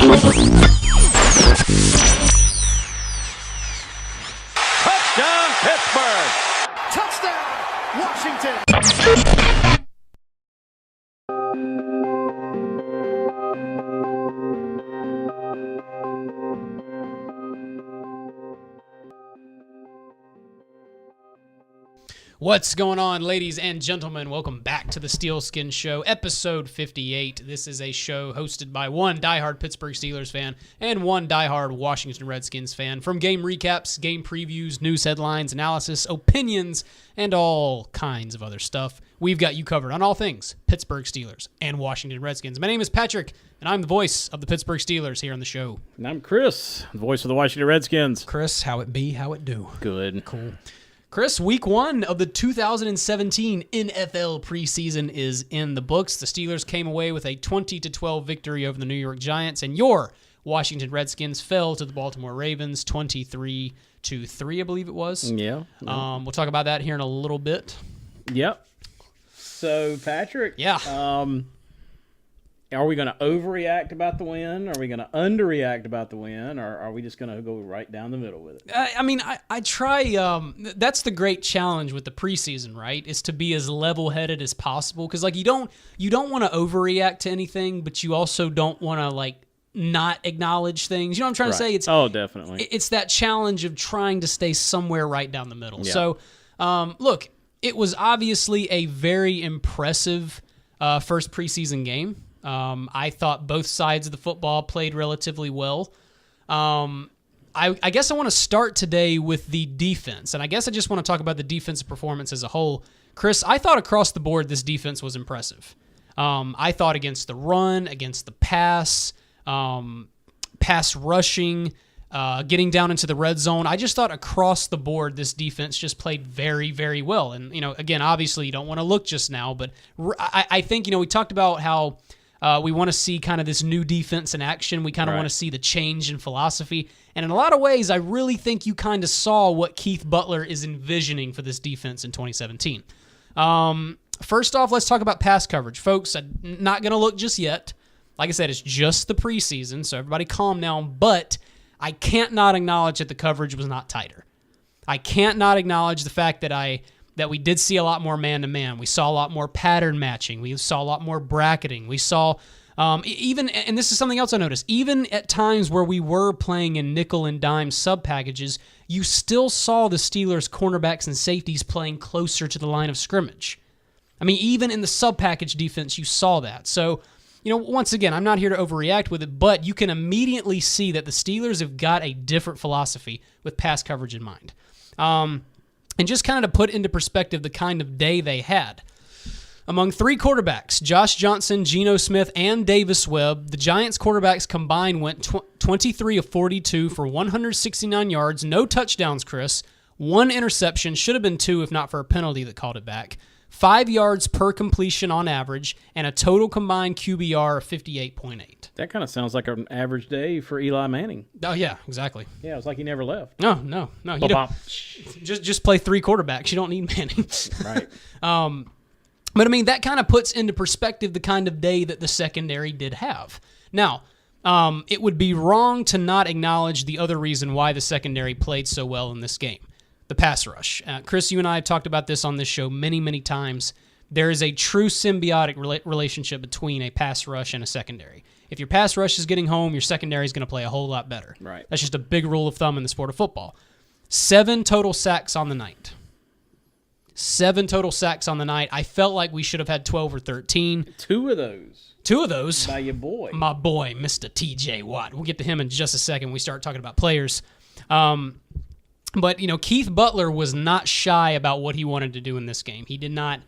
Touchdown, Pittsburgh! Touchdown, Washington! What's going on, ladies and gentlemen? Welcome back to the Steel Skin Show, episode 58. This is a show hosted by one diehard Pittsburgh Steelers fan and one diehard Washington Redskins fan. From game recaps, game previews, news headlines, analysis, opinions, and all kinds of other stuff, we've got you covered on all things Pittsburgh Steelers and Washington Redskins. My name is Patrick, and I'm the voice of the Pittsburgh Steelers here on the show. And I'm Chris, the voice of the Washington Redskins. Chris, how it be, how it do. Good. Cool. Chris, week one of the 2017 NFL Preseason is in the books. The Steelers came away with a 20-12 victory over the New York Giants, and your Washington Redskins fell to the Baltimore Ravens 23-3, I believe it was. Yeah. We'll talk about that here in a little bit. Yep. So, Patrick. Yeah. Are we going to overreact about the win? Are we going to underreact about the win? Or are we just going to go right down the middle with it? I try. That's the great challenge with the preseason, right? Is to be as level-headed as possible. Because you don't want to overreact to anything, but you also don't want to not acknowledge things. You know what I'm trying to say? Definitely. It's that challenge of trying to stay somewhere right down the middle. Yeah. So, look, it was obviously a very impressive first preseason game. I thought both sides of the football played relatively well. I guess I want to start today with the defense, and I guess I just want to talk about the defensive performance as a whole. Chris, I thought across the board this defense was impressive. I thought against the run, against the pass, pass rushing, getting down into the red zone. I just thought across the board this defense just played very, very well. And, again, obviously you don't want to look just now, but I think, we talked about how we want to see kind of this new defense in action. We kind of want to see the change in philosophy. And in a lot of ways, I really think you kind of saw what Keith Butler is envisioning for this defense in 2017. First off, let's talk about pass coverage. Folks, I'm not going to look just yet. Like I said, it's just the preseason, so everybody calm down. But I can't not acknowledge that the coverage was not tighter. I can't not acknowledge the fact that we did see a lot more man-to-man. We saw a lot more pattern matching. We saw a lot more bracketing. We saw even, and this is something else I noticed, even at times where we were playing in nickel and dime sub-packages, you still saw the Steelers' cornerbacks and safeties playing closer to the line of scrimmage. Even in the sub-package defense, you saw that. So, once again, I'm not here to overreact with it, but you can immediately see that the Steelers have got a different philosophy with pass coverage in mind. And just kind of to put into perspective the kind of day they had. Among three quarterbacks, Josh Johnson, Geno Smith, and Davis Webb, the Giants quarterbacks combined went 23 of 42 for 169 yards, no touchdowns, Chris, one interception, should have been two if not for a penalty that called it back, 5 yards per completion on average, and a total combined QBR of 58.8. That kind of sounds like an average day for Eli Manning. Oh, yeah, exactly. Yeah, it was like he never left. No. You don't, just play three quarterbacks. You don't need Manning. Right. But, that kind of puts into perspective the kind of day that the secondary did have. Now, it would be wrong to not acknowledge the other reason why the secondary played so well in this game. The pass rush. Chris, you and I have talked about this on this show many, many times. There is a true symbiotic relationship between a pass rush and a secondary. If your pass rush is getting home, your secondary is going to play a whole lot better. Right. That's just a big rule of thumb in the sport of football. 7 total sacks on the night. 7 total sacks on the night. I felt like we should have had 12 or 13. Two of those. By your boy. My boy, Mr. TJ Watt. We'll get to him in just a second when we start talking about players. But, Keith Butler was not shy about what he wanted to do in this game. He did not,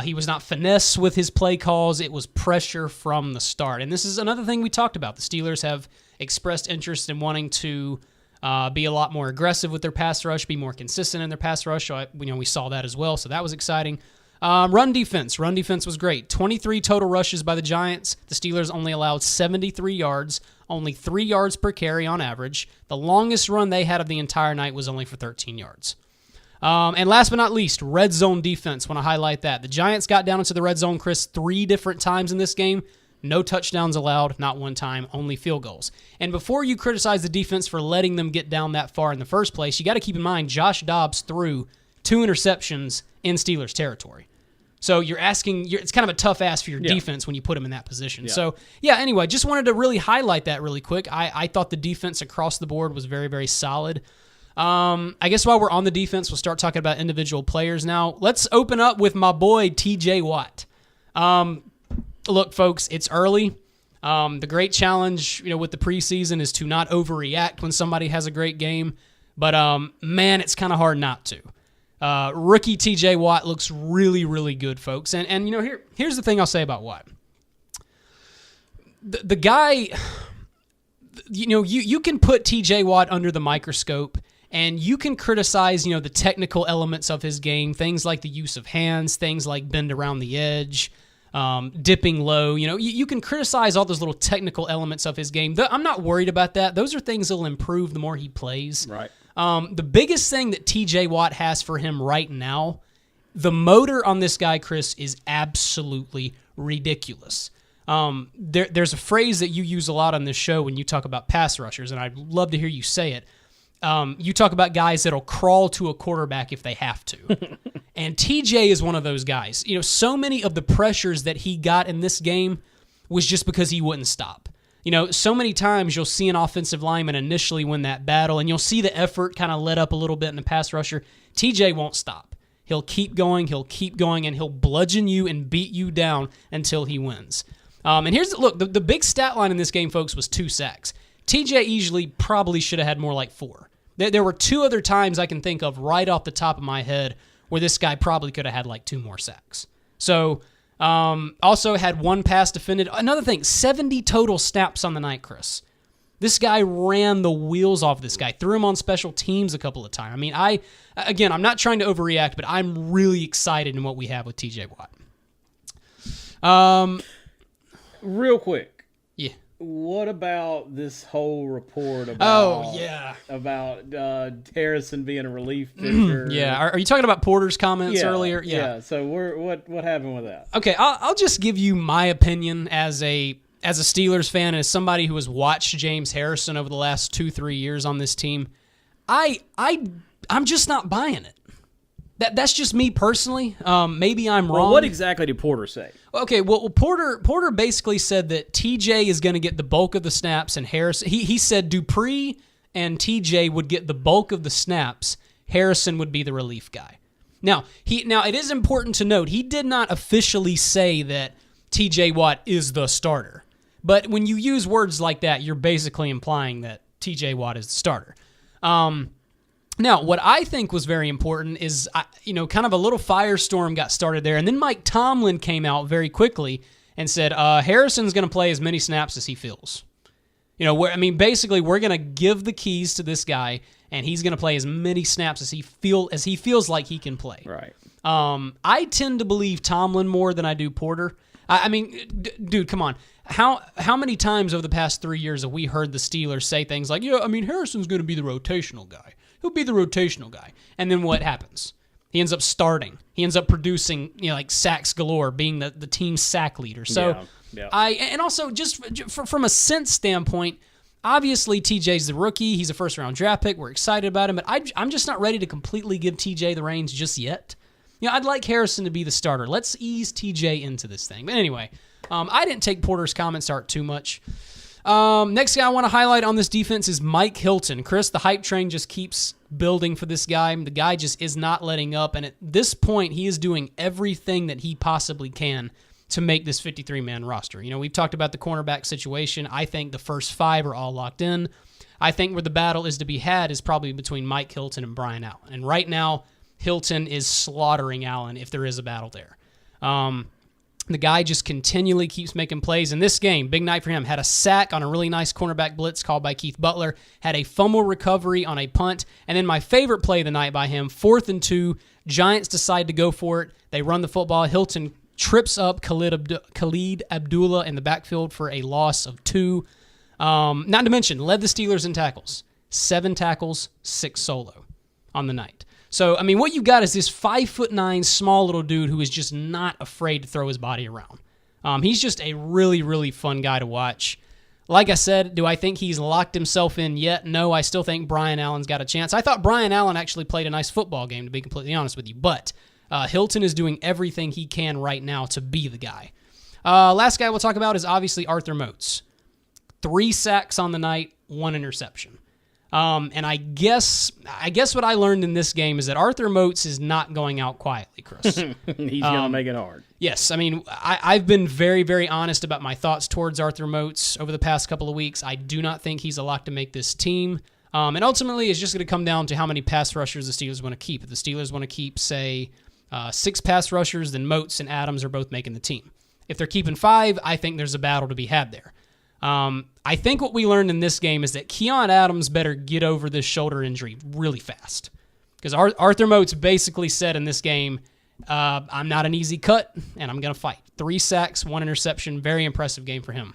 he was not finesse with his play calls. It was pressure from the start. And this is another thing we talked about. The Steelers have expressed interest in wanting to be a lot more aggressive with their pass rush, be more consistent in their pass rush. So, we saw that as well. So that was exciting. Run defense was great. 23 total rushes by the Giants. The Steelers only allowed 73 yards, only 3 yards per carry on average. The longest run they had of the entire night was only for 13 yards. And last but not least, red zone defense. Want to highlight that. The Giants got down into the red zone, Chris, 3 different times in this game. No touchdowns allowed, not one time, only field goals. And before you criticize the defense for letting them get down that far in the first place, you got to keep in mind Josh Dobbs threw 2 interceptions in Steelers territory. So it's kind of a tough ask for your defense when you put him in that position. So, anyway, just wanted to really highlight that really quick. I thought the defense across the board was very, very solid. I guess while we're on the defense, we'll start talking about individual players now. Let's open up with my boy, TJ Watt. Look, folks, it's early. The great challenge, with the preseason is to not overreact when somebody has a great game. But, man, it's kind of hard not to. Rookie TJ Watt looks really, really good, folks. And here's the thing I'll say about Watt. The guy, you can put TJ Watt under the microscope and you can criticize, the technical elements of his game, things like the use of hands, things like bend around the edge, dipping low. You can criticize all those little technical elements of his game. I'm not worried about that. Those are things that'll improve the more he plays. Right. The biggest thing that TJ Watt has for him right now, the motor on this guy, Chris, is absolutely ridiculous. There's a phrase that you use a lot on this show when you talk about pass rushers, and I'd love to hear you say it. You talk about guys that'll crawl to a quarterback if they have to. And TJ is one of those guys. So many of the pressures that he got in this game was just because he wouldn't stop. So many times you'll see an offensive lineman initially win that battle, and you'll see the effort kind of let up a little bit in the pass rusher. TJ won't stop. He'll keep going, and he'll bludgeon you and beat you down until he wins. And here's the big stat line in this game, folks, was 2 sacks. TJ easily probably should have had more like 4. There were 2 other times I can think of right off the top of my head where this guy probably could have had like 2 more sacks. So, also had 1 pass defended. Another thing, 70 total snaps on the night, Chris. This guy ran the wheels off this guy, threw him on special teams a couple of times. I mean, I'm not trying to overreact, but I'm really excited in what we have with TJ Watt. Real quick. Yeah. What about this whole report about Harrison being a relief pitcher? Yeah. Are you talking about Porter's comments earlier? Yeah. So what happened with that? Okay, I'll just give you my opinion as a Steelers fan and as somebody who has watched James Harrison over the last 2-3 years on this team. I'm just not buying it. That's just me personally. Maybe I'm wrong. Well, what exactly did Porter say? Okay, well, Porter basically said that TJ is going to get the bulk of the snaps, and Harrison. He said Dupree and TJ would get the bulk of the snaps. Harrison would be the relief guy. Now it is important to note he did not officially say that TJ Watt is the starter, but when you use words like that, you're basically implying that TJ Watt is the starter. Now, what I think was very important is, kind of a little firestorm got started there, and then Mike Tomlin came out very quickly and said, Harrison's going to play as many snaps as he feels. Basically, we're going to give the keys to this guy, and he's going to play as many snaps as he feels like he can play. Right. I tend to believe Tomlin more than I do Porter. Dude, come on. How many times over the past 3 years have we heard the Steelers say things like, Harrison's going to be the rotational guy. He'll be the rotational guy. And then what happens? He ends up starting. He ends up producing, like sacks galore, being the team sack leader. So and also just from a sense standpoint, obviously TJ's the rookie. He's a first-round draft pick. We're excited about him, but I'm just not ready to completely give TJ the reins just yet. I'd like Harrison to be the starter. Let's ease TJ into this thing. But anyway, I didn't take Porter's comments to heart too much. Next guy I want to highlight on this defense is Mike Hilton. Chris, the hype train just keeps building for this guy. The guy just is not letting up, and at this point, he is doing everything that he possibly can to make this 53-man roster. We've talked about the cornerback situation. I think the first 5 are all locked in. I think where the battle is to be had is probably between Mike Hilton and Brian Allen. And right now, Hilton is slaughtering Allen if there is a battle there. The guy just continually keeps making plays. In this game, big night for him. Had a sack on a really nice cornerback blitz called by Keith Butler. Had a fumble recovery on a punt. And then my favorite play of the night by him, 4th and 2. Giants decide to go for it. They run the football. Hilton trips up Khalid Abdullah in the backfield for a loss of 2. Not to mention, led the Steelers in tackles. 7 tackles, 6 solo on the night. So, what you got is this 5'9" small little dude who is just not afraid to throw his body around. He's just a really, really fun guy to watch. Like I said, do I think he's locked himself in yet? No, I still think Brian Allen's got a chance. I thought Brian Allen actually played a nice football game, to be completely honest with you. But Hilton is doing everything he can right now to be the guy. Last guy we'll talk about is obviously Arthur Moats. 3 sacks on the night, 1 interception. And I guess what I learned in this game is that Arthur Moats is not going out quietly, Chris. He's going to make it hard. Yes, I mean, I've been very, very honest about my thoughts towards Arthur Moats over the past couple of weeks. I do not think he's a lock to make this team. And ultimately, it's just going to come down to how many pass rushers the Steelers want to keep. If the Steelers want to keep, say, 6 pass rushers, then Moats and Adams are both making the team. If they're keeping 5, I think there's a battle to be had there. I think what we learned in this game is that Keon Adams better get over this shoulder injury really fast. Because Arthur Moats basically said in this game, I'm not an easy cut, and I'm going to fight. 3 sacks, 1 interception. Very impressive game for him.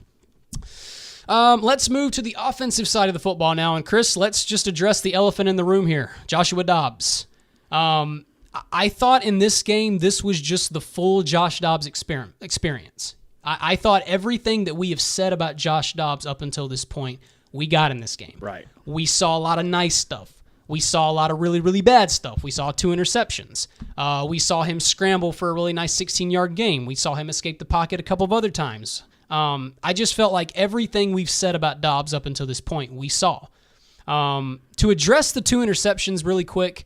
Let's move to the offensive side of the football now. And Chris, let's just address the elephant in the room here. Joshua Dobbs. I thought in this game, this was just the full Josh Dobbs experience. I thought everything that we have said about Josh Dobbs up until this point, we got in this game. Right. We saw a lot of nice stuff. We saw a lot of really, really bad stuff. We saw 2 interceptions. We saw him scramble for a really nice 16-yard gain. We saw him escape the pocket a couple of other times. I just felt like everything we've said about Dobbs up until this point, we saw. To address the 2 interceptions really quick,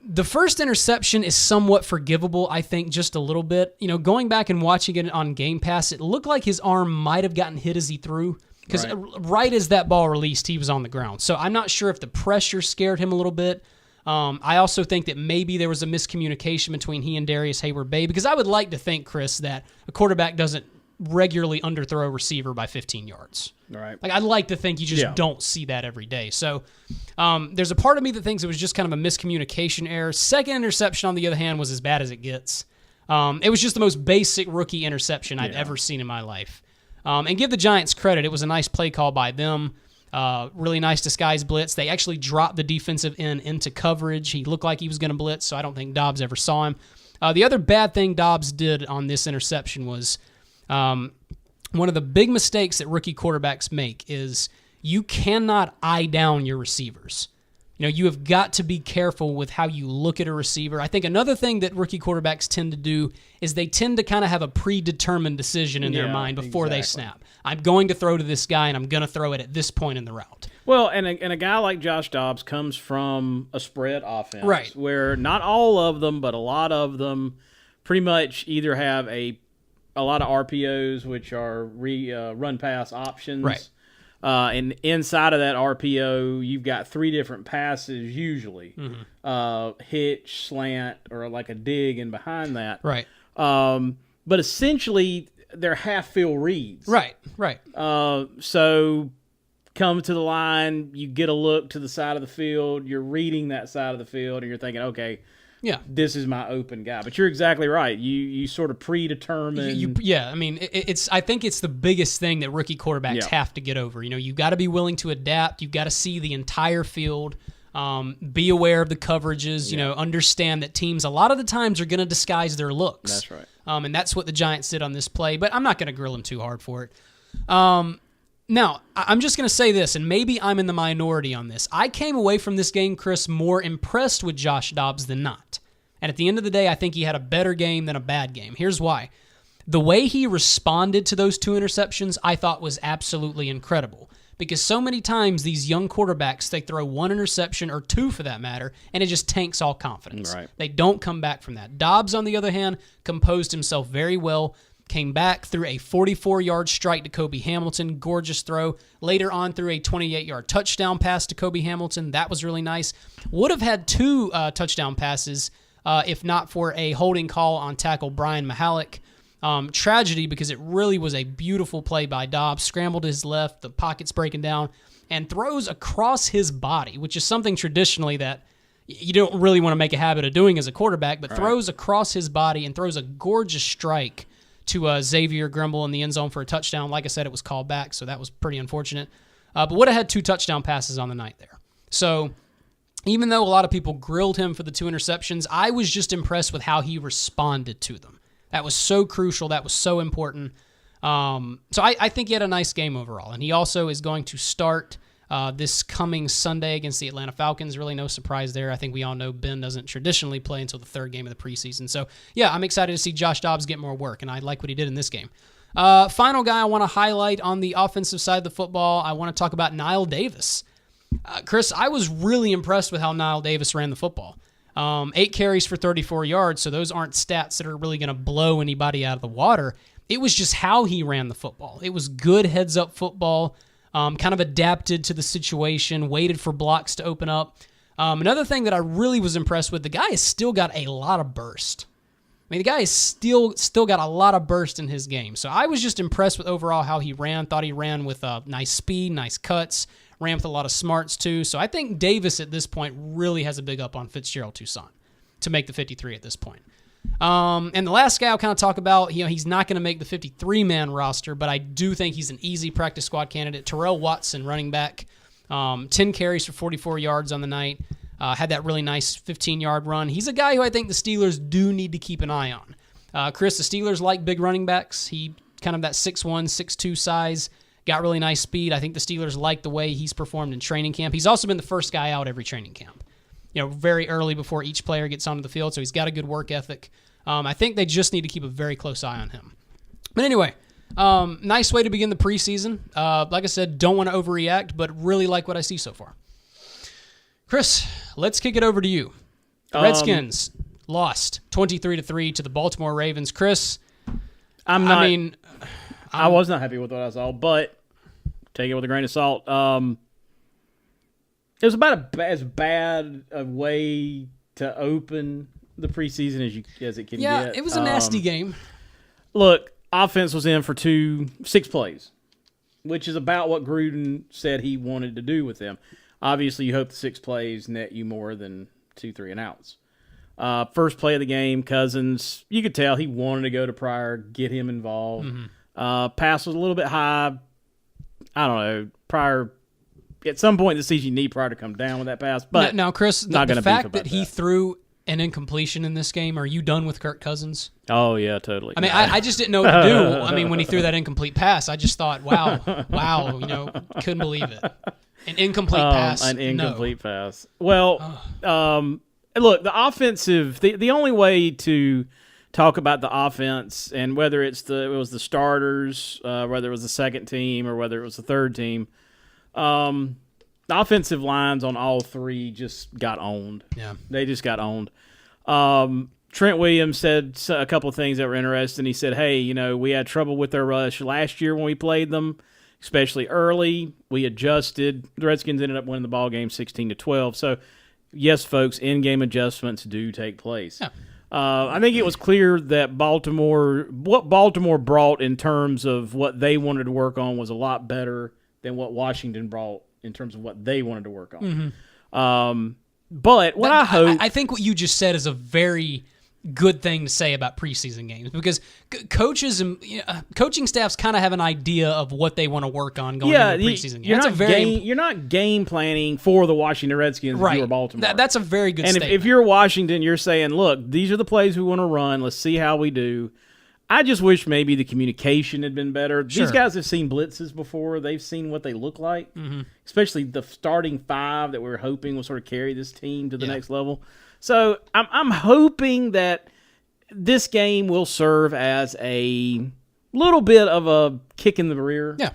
the first interception is somewhat forgivable, I think, just a little bit. You know, going back and watching it on Game Pass, it looked like his arm might have gotten hit as he threw. Because right as that ball released, he was on the ground. So I'm not sure if the pressure scared him a little bit. I also think that maybe there was a miscommunication between he and Darius Hayward-Bay. Because I would like to think, Chris, that a quarterback doesn't regularly underthrow a receiver by 15 yards. Right. Like, I'd like to think you just don't see that every day. So there's a part of me that thinks it was just kind of a miscommunication error. Second interception, on the other hand, was as bad as it gets. It was just the most basic rookie interception I've ever seen in my life. And give the Giants credit. It was a nice play call by them. Really nice disguise blitz. They actually dropped the defensive end into coverage. He looked like he was going to blitz, so I don't think Dobbs ever saw him. The other bad thing Dobbs did on this interception was one of the big mistakes that rookie quarterbacks make is you cannot eye down your receivers. You know, you have got to be careful with how you look at a receiver. I think another thing that rookie quarterbacks tend to do is they tend to kind of have a predetermined decision in their mind before they snap. I'm going to throw to this guy, and I'm going to throw it at this point in the route. Well, and a guy like Josh Dobbs comes from a spread offense, right, where not all of them, but a lot of them pretty much either have a lot of RPOs, which are run pass options. Right. And inside of that RPO, you've got 3 different passes usually. Hitch, slant, or like a dig in behind that. Right. But essentially, they're half-field reads. Right. So come to the line, you get a look to the side of the field, you're reading that side of the field, and you're thinking, okay, this is my open guy. But you're exactly right. You sort of predetermine. I mean, I think it's the biggest thing that rookie quarterbacks have to get over. You know, you've got to be willing to adapt. You've got to see the entire field. Be aware of the coverages. You know, understand that teams a lot of the times are going to disguise their looks. That's right. And that's what the Giants did on this play. But I'm not going to grill them too hard for it. Now, I'm just going to say this, and maybe I'm in the minority on this. I came away from this game, Chris, more impressed with Josh Dobbs than not. And at the end of the day, I think he had a better game than a bad game. Here's why. The way he responded to those 2 interceptions, I thought was absolutely incredible. Because so many times these young quarterbacks, they throw 1 interception or 2 for that matter, and it just tanks all confidence. Right. They don't come back from that. Dobbs, on the other hand, composed himself very well, came back through a 44-yard strike to Kobe Hamilton, gorgeous throw. Later on through a 28-yard touchdown pass to Kobe Hamilton. That was really nice. Would have had 2 touchdown passes if not for a holding call on tackle Brian Mihalik. Tragedy because it really was a beautiful play by Dobbs. Scrambled to his left, the pocket's breaking down, and throws across his body, which is something traditionally that you don't really want to make a habit of doing as a quarterback, but throws across his body and throws a gorgeous strike to Xavier Grimble in the end zone for a touchdown. Like I said, it was called back, so that was pretty unfortunate. But would have had 2 touchdown passes on the night there. So even though a lot of people grilled him for the 2 interceptions, I was just impressed with how he responded to them. That was so crucial. That was so important. So I think he had a nice game overall. And he also is going to start this coming Sunday against the Atlanta Falcons. Really no surprise there. I think we all know Ben doesn't traditionally play until the third game of the preseason. So, yeah, I'm excited to see Josh Dobbs get more work, and I like what he did in this game. Final guy I want to highlight on the offensive side of the football, I want to talk about Nile Davis. Chris, I was really impressed with how Nile Davis ran the football. 8 carries for 34 yards, so those aren't stats that are really going to blow anybody out of the water. It was just how he ran the football. It was good heads-up football, kind of adapted to the situation, waited for blocks to open up. Another thing that I really was impressed with, the guy has still got a lot of burst. I mean, the guy has still got a lot of burst in his game. So I was just impressed with overall how he ran. Thought he ran with nice speed, nice cuts, ran with a lot of smarts too. So I think Davis at this point really has a big up on Fitzgerald Toussaint to make the 53 at this point. And the last guy I'll kind of talk about, he's not going to make the 53-man roster, but I do think he's an easy practice squad candidate. Terrell Watson, running back, 10 carries for 44 yards on the night, had that really nice 15-yard run. He's a guy who I think the Steelers do need to keep an eye on. Chris, the Steelers like big running backs. He kind of that 6'1", 6'2 size, got really nice speed. I think the Steelers like the way he's performed in training camp. He's also been the first guy out every training camp. Very early before each player gets onto the field, so he's got a good work ethic. I think they just need to keep a very close eye on him. But anyway, nice way to begin the preseason. Like I said, don't want to overreact, but really like what I see so far. Chris, let's kick it over to you. The Redskins lost 23-3 to the Baltimore Ravens. Chris, I was not happy with what I saw, but take it with a grain of salt. It was about as bad a way to open the preseason as it can get. Yeah, it was a nasty game. Look, offense was in for 6 plays, which is about what Gruden said he wanted to do with them. Obviously, you hope the 6 plays net you more than 2, 3 and outs. First play of the game, Cousins, you could tell he wanted to go to Pryor, get him involved. Mm-hmm. Pass was a little bit high. I don't know. Pryor, at some point in the season, you need Pryor to come down with that pass. But now, Chris, the fact that he threw an incompletion in this game, are you done with Kirk Cousins? Oh, yeah, totally. I mean, I just didn't know what to do. I mean, when he threw that incomplete pass, I just thought, wow, couldn't believe it. An incomplete pass. An incomplete pass. Well, look, the offensive, the only way to talk about the offense, and whether it was the starters, whether it was the second team, or whether it was the third team, the offensive lines on all 3 just got owned. Yeah. They just got owned. Trent Williams said a couple of things that were interesting. He said, hey, we had trouble with their rush last year when we played them, especially early. We adjusted. The Redskins ended up winning the ball game 16-12. So, yes, folks, in-game adjustments do take place. Yeah. I think it was clear that what Baltimore brought in terms of what they wanted to work on was a lot better than what Washington brought in terms of what they wanted to work on. Mm-hmm. But what I think what you just said is a very good thing to say about preseason games, because coaches and coaching staffs kind of have an idea of what they want to work on going into the preseason game. You're not game planning for the Washington Redskins if you were Baltimore. That's a very good statement. And if you're Washington, you're saying, look, these are the plays we want to run. Let's see how we do. I just wish maybe the communication had been better. Sure. These guys have seen blitzes before. They've seen what they look like, especially the starting 5 that we're hoping will sort of carry this team to the next level. So I'm hoping that this game will serve as a little bit of a kick in the rear. Yeah.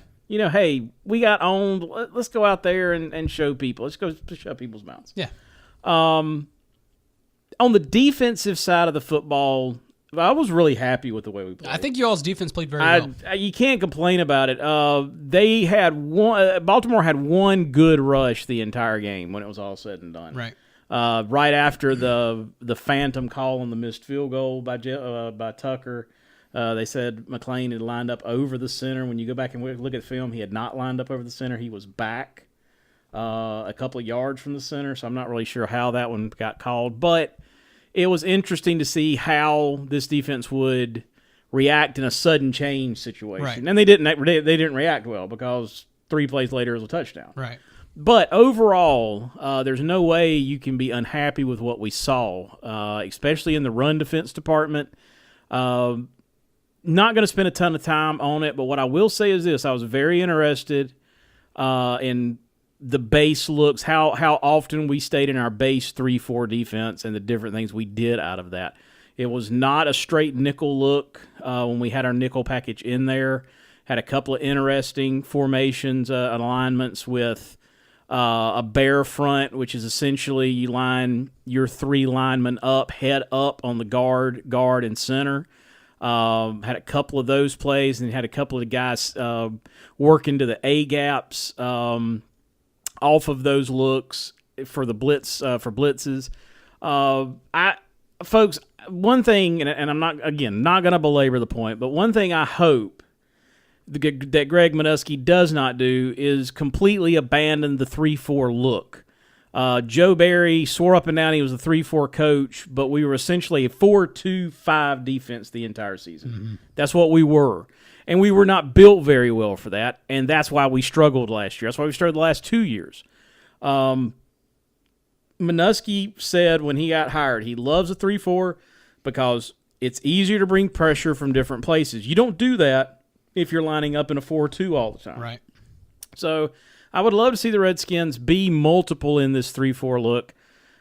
Hey, we got owned. Let's go out there and show people. Let's go shut people's mouths. Yeah. On the defensive side of the football, I was really happy with the way we played. I think you all's defense played very well. You can't complain about it. Baltimore had one good rush the entire game when it was all said and done. Right. Right after the phantom call on the missed field goal by Tucker, they said McClain had lined up over the center. When you go back and look at the film, he had not lined up over the center. He was back a couple of yards from the center, so I'm not really sure how that one got called. But it was interesting to see how this defense would react in a sudden change situation. Right. And they didn't react well, because 3 plays later it was a touchdown. Right. But overall, there's no way you can be unhappy with what we saw, especially in the run defense department. Not going to spend a ton of time on it, but what I will say is this. I was very interested in the base looks, how often we stayed in our base 3-4 defense and the different things we did out of that. It was not a straight nickel look when we had our nickel package in there. Had a couple of interesting formations, alignments with a bear front, which is essentially you line your 3 linemen up, head up on the guard, and center. Had a couple of those plays, and had a couple of guys work into the A gaps off of those looks for the blitz for blitzes. Folks, one thing, and I'm not going to belabor the point, but one thing I hope that Greg Minuski does not do is completely abandon the 3-4 look. Joe Barry swore up and down he was a 3-4 coach, but we were essentially a 4-2-5 defense the entire season. Mm-hmm. That's what we were. And we were not built very well for that, and that's why we struggled last year. That's why we struggled the last 2 years. Minuski said when he got hired he loves a 3-4 because it's easier to bring pressure from different places. You don't do that if you're lining up in a 4-2 all the time. Right. So I would love to see the Redskins be multiple in this 3-4 look.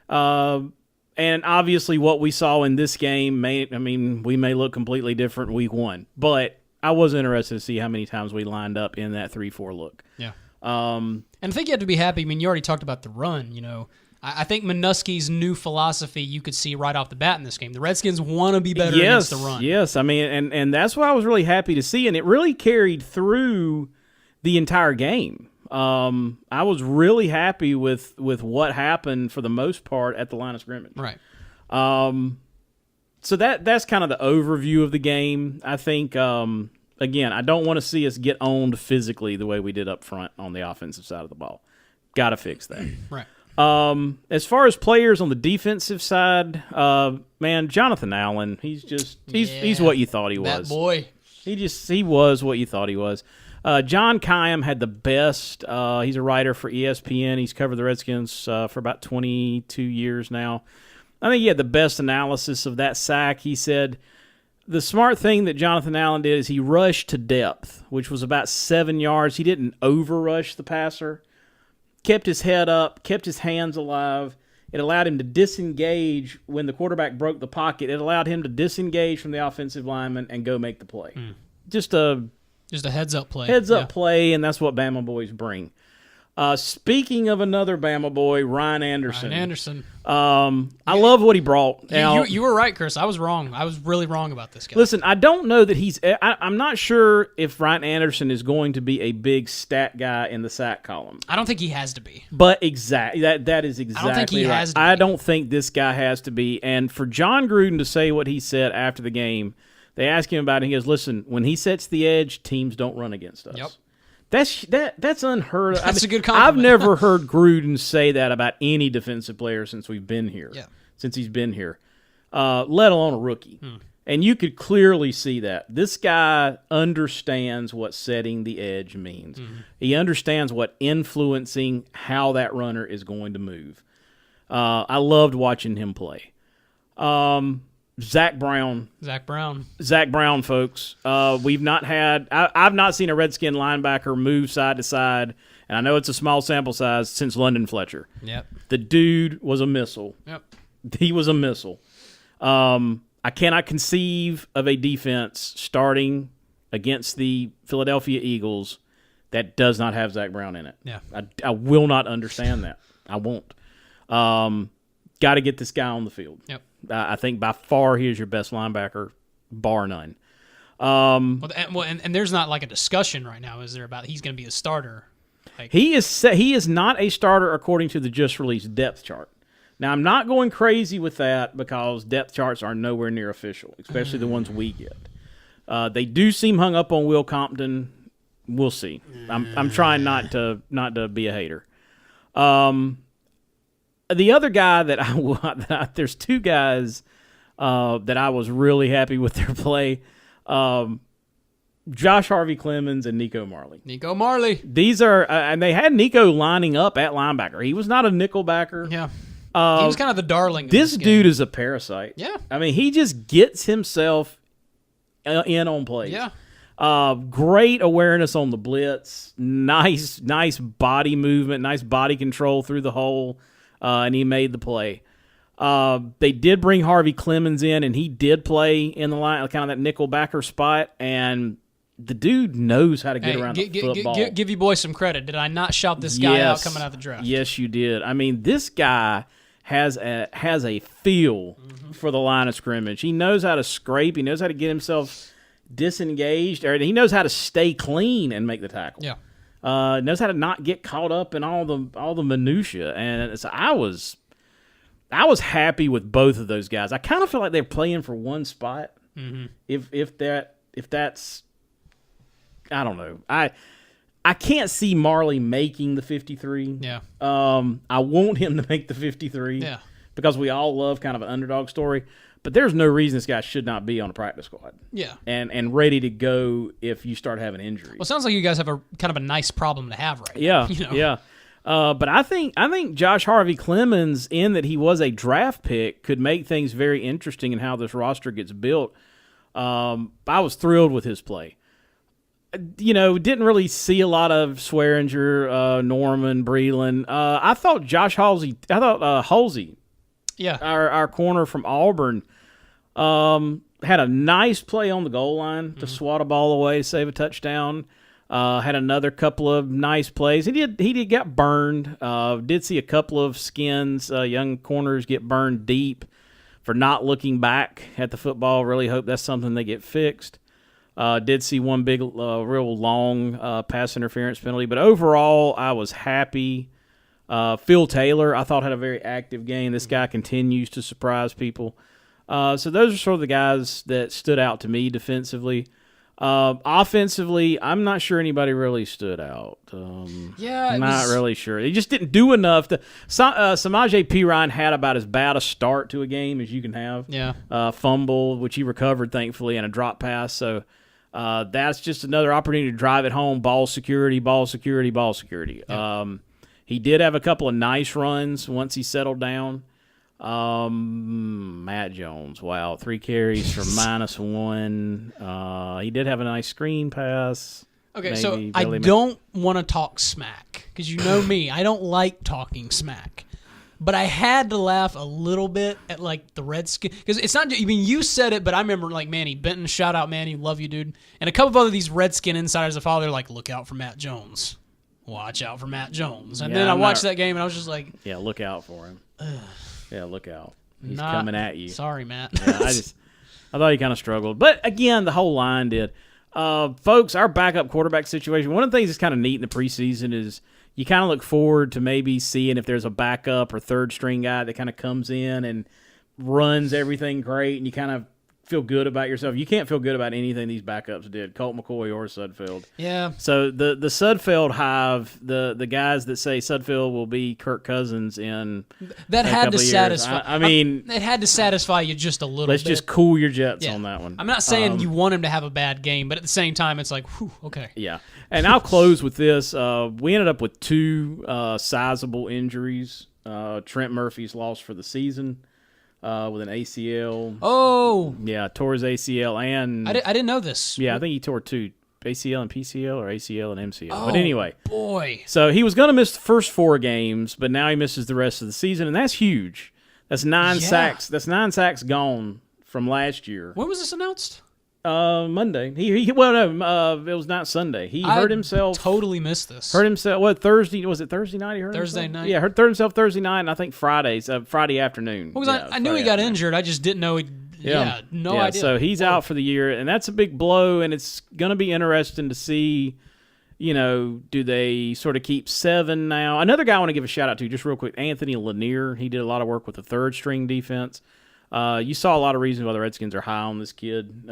And obviously what we saw in this game, we may look completely different week 1. But I was interested to see how many times we lined up in that 3-4 look. Yeah. And I think you have to be happy. You already talked about the run, I think Minuski's new philosophy you could see right off the bat in this game. The Redskins want to be better against the run. Yes, and that's what I was really happy to see, and it really carried through the entire game. I was really happy with what happened for the most part at the line of scrimmage. Right. So that's kind of the overview of the game. I think, again, I don't want to see us get owned physically the way we did up front on the offensive side of the ball. Got to fix that. Right. As far as players on the defensive side, Jonathan Allen, he's what you thought he was. That boy. He was what you thought he was. John Kym had the best. He's a writer for ESPN. He's covered the Redskins for about 22 years now. I think he had the best analysis of that sack. He said the smart thing that Jonathan Allen did is he rushed to depth, which was about 7 yards. He didn't over-rush the passer. Kept his head up, kept his hands alive. It allowed him to disengage when the quarterback broke the pocket. It allowed him to disengage from the offensive lineman and go make the play. Just a heads-up play. Heads-up play, and that's what Bama boys bring. Speaking of another Bama boy, Ryan Anderson. I love what he brought. You were right, Chris. I was wrong. I was really wrong about this guy. Listen, I don't know that I'm not sure if Ryan Anderson is going to be a big stat guy in the sack column. I don't think he has to be. But exactly that is exactly I don't think he right. has to be. I don't think this guy has to be. And for John Gruden to say what he said after the game, they asked him about it, and he goes, listen, when he sets the edge, teams don't run against us. Yep. That's unheard of. That's a good compliment. I've never heard Gruden say that about any defensive player since we've been here. Yeah. Since he's been here, let alone a rookie. And you could clearly see that. This guy understands what setting the edge means. He understands what influencing how that runner is going to move. I loved watching him play. Zach Brown, folks. We've not had. I've not seen a Redskin linebacker move side to side, and I know it's a small sample size since London Fletcher. Yep. The dude was a missile. Yep. He was a missile. I cannot conceive of a defense starting against the Philadelphia Eagles that does not have Zach Brown in it. Yeah. I will not understand that. I won't. Got to get this guy on the field. Yep. I think by far he is your best linebacker, bar none. And there's not like a discussion right now, is there, about he's going to be a starter? He is not a starter according to the just released depth chart. Now, I'm not going crazy with that because depth charts are nowhere near official, especially the ones we get. They do seem hung up on Will Compton. We'll see. I'm trying not to be a hater. The other guy that there's two guys that I was really happy with their play. Josh Harvey Clemens and Nico Marley. These are, and they had Nico lining up at linebacker. He was not a nickel backer. Yeah. He was kind of the darling of this game. Dude is a parasite. Yeah. I mean, he just gets himself in on plays. Yeah. Great awareness on the blitz. Nice body movement, nice body control through the hole, and he made the play. They did bring Harvey Clemens in, and he did play in the line, kind of that nickel backer spot, and the dude knows how to get around the football. Give you boys some credit. Did I not shout this guy out coming out of the draft? Yes, you did. I mean, this guy has a feel for the line of scrimmage. He knows how to scrape. He knows how to get himself disengaged, or he knows how to stay clean and make the tackle. Yeah, knows how to not get caught up in all the minutia. And so I was happy with both of those guys. I kind of feel like they're playing for one spot. Mm-hmm. If that's, I don't know. I can't see Marley making the 53. Yeah. I want him to make the 53. Yeah. Because we all love kind of an underdog story. But there's no reason this guy should not be on a practice squad. Yeah. And ready to go if you start having injuries. Well, it sounds like you guys have a kind of a nice problem to have right now. You know? Yeah. But I think Josh Harvey Clemens, in that he was a draft pick, could make things very interesting in how this roster gets built. I was thrilled with his play. Didn't really see a lot of Swearinger, Norman, Breland. I thought Halsey, yeah, our corner from Auburn, had a nice play on the goal line to swat a ball away, save a touchdown. Had another couple of nice plays. He did get burned. Did see a couple of skins, young corners get burned deep for not looking back at the football. Really hope that's something they get fixed. Did see one big, real long pass interference penalty. But overall, I was happy. Phil Taylor, I thought, had a very active game. This guy continues to surprise people. So those are sort of the guys that stood out to me defensively. Offensively, I'm not sure anybody really stood out. I'm not really sure. They just didn't do enough. Samaje Perine had about as bad a start to a game as you can have. Yeah. Fumble, which he recovered, thankfully, and a drop pass. So that's just another opportunity to drive it home. Ball security. Yeah. He did have a couple of nice runs once he settled down. Matt Jones, wow, 3 carries for -1. He did have a nice screen pass. Okay, so I don't want to talk smack because you know me, I don't like talking smack. But I had to laugh a little bit at like the Redskins because it's not. I mean, you said it, but I remember like Manny Benton. Shout out Manny, love you, dude. And a couple of other these Redskin insiders I follow, they're like, look out for Matt Jones. Watch out for Matt Jones. And then I watched that game and I was just like, yeah, look out for him. Yeah, look out. He's coming at you. Sorry, Matt. Yeah, I thought he kind of struggled. But again, the whole line did. Folks, our backup quarterback situation, one of the things that's kind of neat in the preseason is you kind of look forward to maybe seeing if there's a backup or third string guy that kind of comes in and runs everything great, and you kind of feel good about yourself. You can't feel good about anything these backups did, Colt McCoy or Sudfeld. Yeah. So the Sudfeld hive, the guys that say Sudfeld will be Kirk Cousins in that had to satisfy. I mean, it had to satisfy you just a little bit. Let's just cool your jets on that one. I'm not saying you want him to have a bad game, but at the same time, it's like, whew, okay. Yeah. And I'll close with this. We ended up with 2 sizable injuries. Trent Murphy's lost for the season. With an ACL. Oh. Yeah, tore his ACL and... I didn't know this. Yeah, I think he tore 2, ACL and PCL or ACL and MCL. Oh, but anyway. Boy. So he was going to miss the first 4 games, but now he misses the rest of the season, and that's huge. That's 9 sacks. That's 9 sacks gone from last year. When was this announced? Monday. It was not Sunday. He hurt himself. Totally missed this. Hurt himself. Thursday? Was it Thursday night? He hurt Thursday himself? night. Yeah, hurt himself Thursday night, and I think Friday afternoon. I knew he got injured. I just didn't know he. Yeah, no idea. So he's out for the year, and that's a big blow. And it's going to be interesting to see. Do they sort of keep 7 now? Another guy I want to give a shout out to, just real quick, Anthony Lanier. He did a lot of work with the third string defense. You saw a lot of reasons why the Redskins are high on this kid.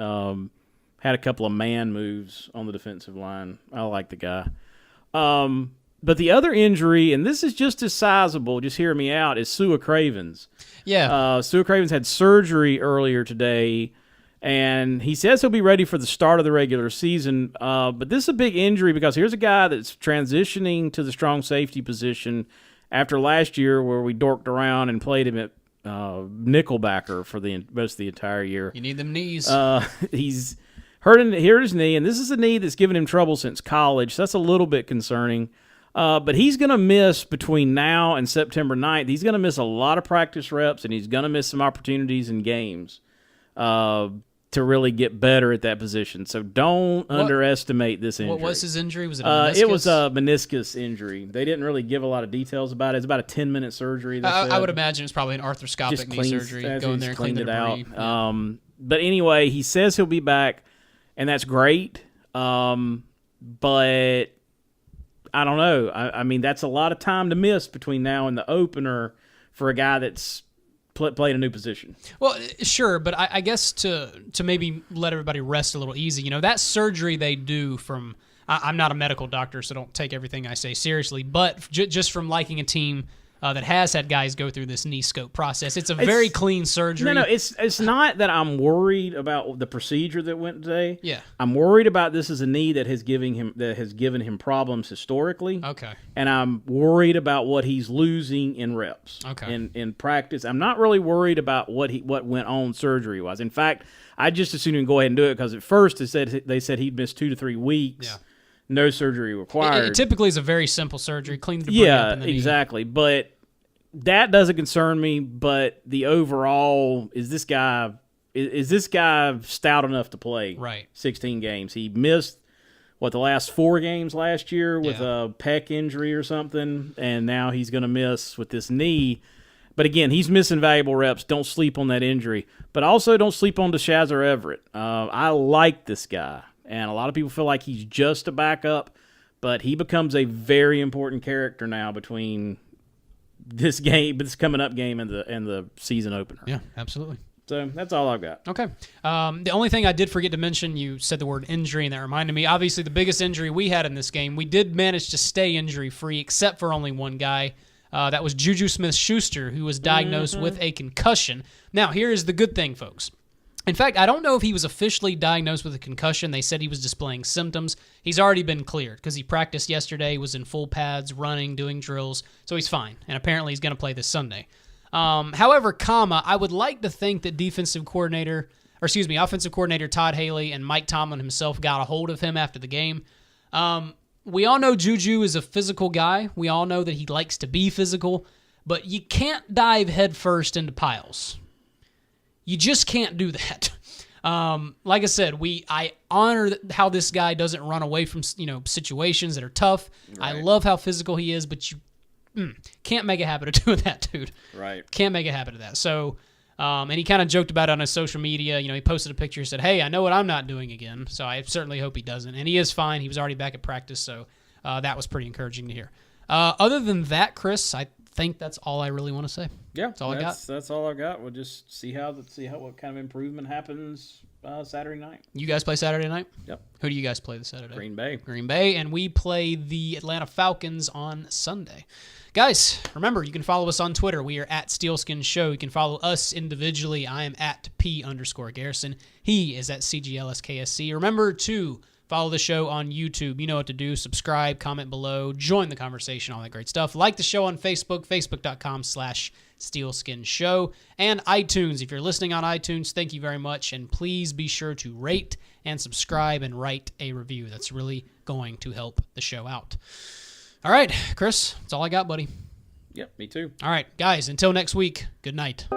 Had a couple of man moves on the defensive line. I like the guy. But the other injury, and this is just as sizable, just hear me out, is Sua Cravens. Yeah. Sua Cravens had surgery earlier today, and he says he'll be ready for the start of the regular season. But this is a big injury because here's a guy that's transitioning to the strong safety position after last year where we dorked around and played him at nickelbacker for the most of the entire year. You need them knees. hurt his knee, and this is a knee that's given him trouble since college, so that's a little bit concerning. But he's going to miss between now and September 9th. He's going to miss a lot of practice reps, and he's going to miss some opportunities in games to really get better at that position. So don't underestimate this injury. What was his injury? Was it a meniscus? It was a meniscus injury. They didn't really give a lot of details about it. It's about a 10-minute surgery. I would imagine it's probably an arthroscopic knee surgery. Go in there and clean the debris. Out. Yeah. But anyway, he says he'll be back, and that's great. But I don't know. I mean, that's a lot of time to miss between now and the opener for a guy that's played a new position. Well, sure, but I guess to maybe let everybody rest a little easy, that surgery they do from I'm not a medical doctor, so don't take everything I say seriously, but just from liking a team that has had guys go through this knee scope process, it's very clean surgery. No, it's not that I'm worried about the procedure that went today. Yeah, I'm worried about this is a knee that has given him problems historically. Okay, and I'm worried about what he's losing in reps. Okay, in practice, I'm not really worried about what went on surgery wise. In fact, I just as soon go ahead and do it because at first they said he'd miss 2 to 3 weeks. Yeah. No surgery required. It typically is a very simple surgery. Clean the debris up in the knee. Exactly. But that doesn't concern me. But the overall, is this guy stout enough to play? Right. 16 games. He missed the last 4 games last year with a pec injury or something, and now he's going to miss with this knee. But again, he's missing valuable reps. Don't sleep on that injury. But also don't sleep on Deshazer Everett. I like this guy. And a lot of people feel like he's just a backup, but he becomes a very important character now between this coming up game and the season opener. Yeah, absolutely. So that's all I've got. Okay. The only thing I did forget to mention, you said the word injury, and that reminded me, obviously the biggest injury we had in this game, we did manage to stay injury-free except for only one guy. That was Juju Smith-Schuster, who was diagnosed with a concussion. Now, here is the good thing, folks. In fact, I don't know if he was officially diagnosed with a concussion. They said he was displaying symptoms. He's already been cleared because he practiced yesterday, was in full pads, running, doing drills, so he's fine. And apparently he's going to play this Sunday. However, I would like to think that offensive coordinator Todd Haley and Mike Tomlin himself got a hold of him after the game. We all know Juju is a physical guy. We all know that he likes to be physical, but you can't dive headfirst into piles. You just can't do that. Like I said, I honor how this guy doesn't run away from situations that are tough. Right. I love how physical he is, but you can't make a habit of doing that, dude. Right. Can't make a habit of that. So, and he kind of joked about it on his social media. He posted a picture and said, "Hey, I know what I'm not doing again." So I certainly hope he doesn't. And he is fine. He was already back at practice, so that was pretty encouraging to hear. Other than that, Chris, I think that's all I really want to say. Yeah, that's all I got. That's all I got. We'll just see what kind of improvement happens Saturday night. You guys play Saturday night? Yep. Who do you guys play this Saturday? Green Bay. Green Bay, and we play the Atlanta Falcons on Sunday. Guys, remember, you can follow us on Twitter. We are at Steelskin Show. You can follow us individually. I am at P_Garrison. He is at CGLSKSC. Remember to follow the show on YouTube. You know what to do. Subscribe, comment below, join the conversation, all that great stuff. Like the show on Facebook, facebook.com/Steelskin Show. And iTunes. If you're listening on iTunes, thank you very much. And please be sure to rate and subscribe and write a review. That's really going to help the show out. All right, Chris, that's all I got, buddy. Yep, me too. All right, guys, until next week, good night.